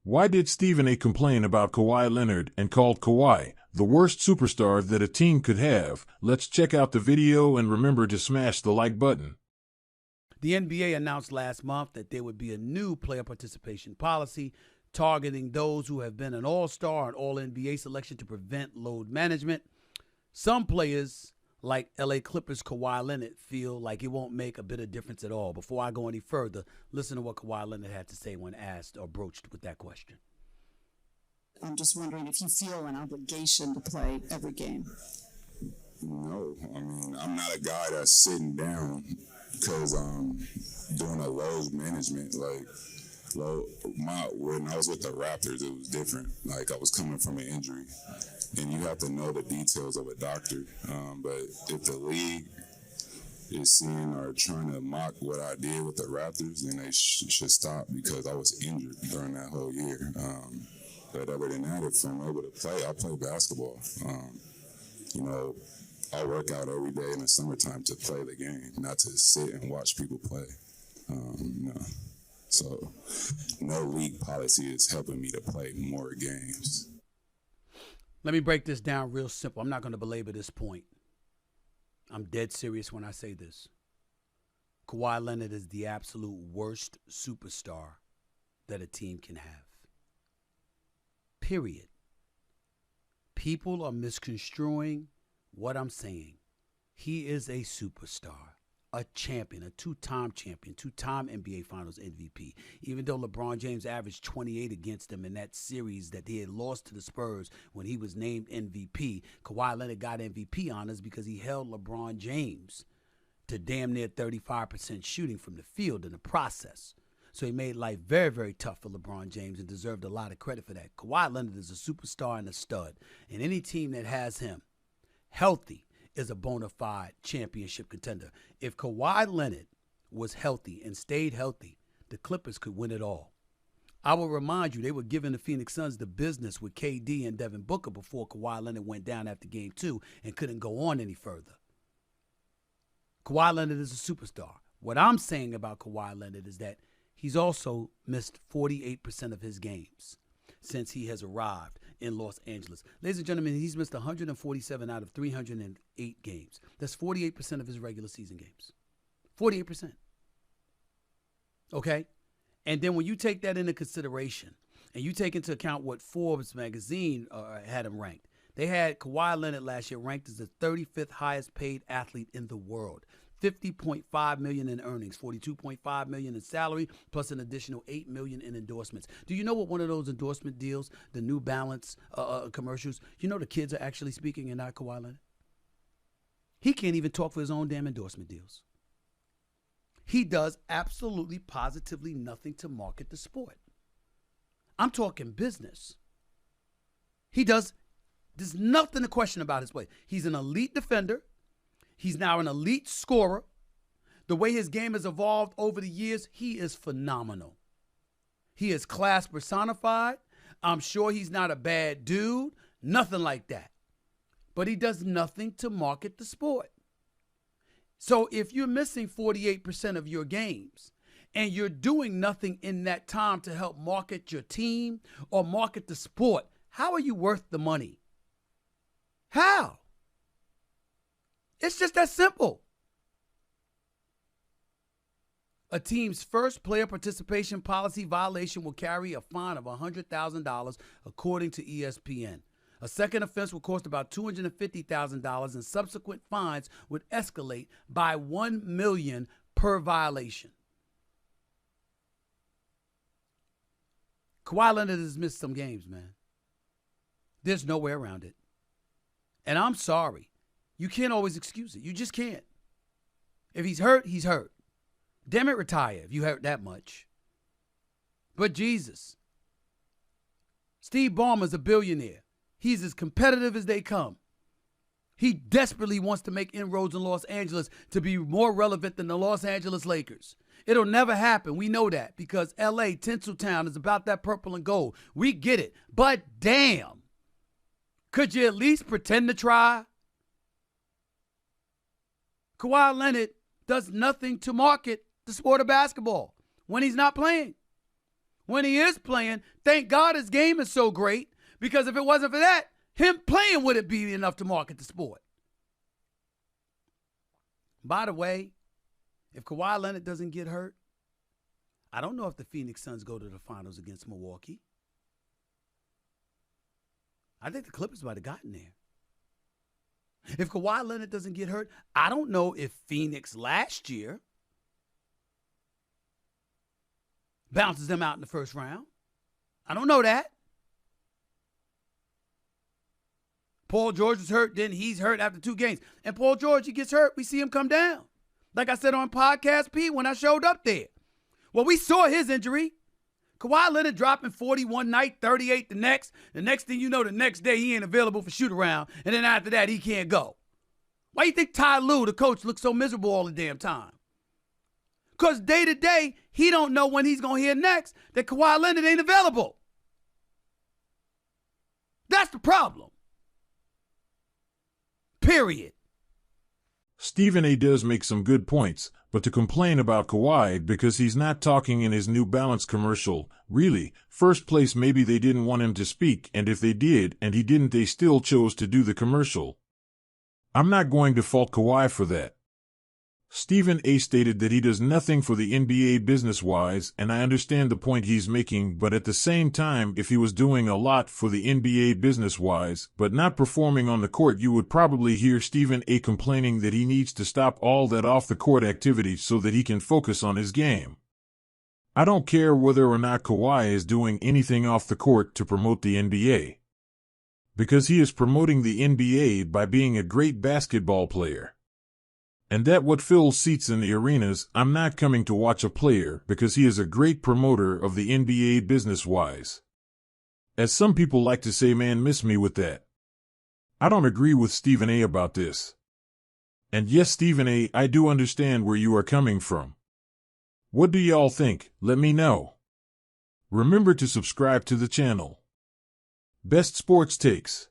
Why did Stephen A. complain about Kawhi Leonard and called Kawhi the worst superstar that a team could have? Let's check out the video and remember to smash the like button. The NBA announced last month that there would be a new player participation policy targeting those who have been an all-star and all-NBA selection to prevent load management. Some players, like LA Clippers Kawhi Leonard, feel like it won't make a bit of difference at all. Before I go any further, listen to what Kawhi Leonard had to say when asked or broached with that question. I'm just wondering if you feel an obligation to play every game. No, I mean, I'm not a guy that's sitting down because doing a load management. When I was with the Raptors, it was different. Like, I was coming from an injury, and you have to know the details of a doctor. But if the league is seeing or trying to mock what I did with the Raptors, then they should stop, because I was injured during that whole year. But other than that, if I'm able to play, I play basketball. I work out every day in the summertime to play the game, not to sit and watch people play. So no league policy is helping me to play more games. Let me break this down real simple. I'm not going to belabor this point. I'm dead serious when I say this. Kawhi Leonard is the absolute worst superstar that a team can have. Period. People are misconstruing what I'm saying. He is a superstar, a champion, a two-time champion, two-time NBA Finals MVP. Even though LeBron James averaged 28 against him in that series that he had lost to the Spurs when he was named MVP, Kawhi Leonard got MVP honors because he held LeBron James to damn near 35% shooting from the field in the process. So he made life very, very tough for LeBron James and deserved a lot of credit for that. Kawhi Leonard is a superstar and a stud. And any team that has him healthy is a bona fide championship contender. If Kawhi Leonard was healthy and stayed healthy, the Clippers could win it all. I will remind you, they were giving the Phoenix Suns the business with KD and Devin Booker before Kawhi Leonard went down after Game 2 and couldn't go on any further. Kawhi Leonard is a superstar. What I'm saying about Kawhi Leonard is that he's also missed 48% of his games since he has arrived in Los Angeles. Ladies and gentlemen, he's missed 147 out of 308 games. That's 48% of his regular season games. 48%. Okay? And then when you take that into consideration, and you take into account what Forbes magazine had him ranked, they had Kawhi Leonard last year ranked as the 35th highest paid athlete in the world. $50.5 million in earnings, $42.5 million in salary, plus an additional $8 million in endorsements. Do you know what one of those endorsement deals, the New Balance commercials, you know the kids are actually speaking and not Kawhi Leonard? He can't even talk for his own damn endorsement deals. He does absolutely, positively nothing to market the sport. I'm talking business. There's nothing to question about his play. He's an elite defender. He's now an elite scorer. The way his game has evolved over the years, he is phenomenal. He is class personified. I'm sure he's not a bad dude, nothing like that. But he does nothing to market the sport. So if you're missing 48% of your games and you're doing nothing in that time to help market your team or market the sport, how are you worth the money? How? It's just that simple. A team's first player participation policy violation will carry a fine of $100,000, according to ESPN. A second offense will cost about $250,000, and subsequent fines would escalate by $1 million per violation. Kawhi Leonard has missed some games, man. There's no way around it. And I'm sorry. You can't always excuse it. You just can't. If he's hurt, he's hurt. Damn it, retire if you hurt that much. But Jesus. Steve Ballmer's a billionaire. He's as competitive as they come. He desperately wants to make inroads in Los Angeles to be more relevant than the Los Angeles Lakers. It'll never happen. We know that because L.A., Tinseltown, is about that purple and gold. We get it. But damn, could you at least pretend to try? Kawhi Leonard does nothing to market the sport of basketball when he's not playing. When he is playing, thank God his game is so great, because if it wasn't for that, him playing wouldn't be enough to market the sport. By the way, if Kawhi Leonard doesn't get hurt, I don't know if the Phoenix Suns go to the finals against Milwaukee. I think the Clippers might have gotten there. If Kawhi Leonard doesn't get hurt, I don't know if Phoenix last year bounces them out in the first round. I don't know that. Paul George was hurt, then he's hurt after 2 games. And Paul George, he gets hurt, we see him come down. Like I said on Podcast P when I showed up there. Well, we saw his injury. Kawhi Leonard dropping 40 one night, 38 the next. The next thing you know, the next day he ain't available for shoot around. And then after that, he can't go. Why you think Ty Lue, the coach, looks so miserable all the damn time? Because day to day, he don't know when he's going to hear next that Kawhi Leonard ain't available. That's the problem. Period. Stephen A. does make some good points, but to complain about Kawhi because he's not talking in his New Balance commercial, really, first place maybe they didn't want him to speak, and if they did and he didn't, they still chose to do the commercial. I'm not going to fault Kawhi for that. Stephen A. stated that he does nothing for the NBA business-wise, and I understand the point he's making, but at the same time, if he was doing a lot for the NBA business-wise, but not performing on the court, you would probably hear Stephen A. complaining that he needs to stop all that off-the-court activity so that he can focus on his game. I don't care whether or not Kawhi is doing anything off the court to promote the NBA. Because he is promoting the NBA by being a great basketball player. And that what fills seats in the arenas. I'm not coming to watch a player because he is a great promoter of the NBA business-wise. As some people like to say, man, miss me with that. I don't agree with Stephen A. about this. And yes, Stephen A., I do understand where you are coming from. What do y'all think? Let me know. Remember to subscribe to the channel. Best Sports Takes.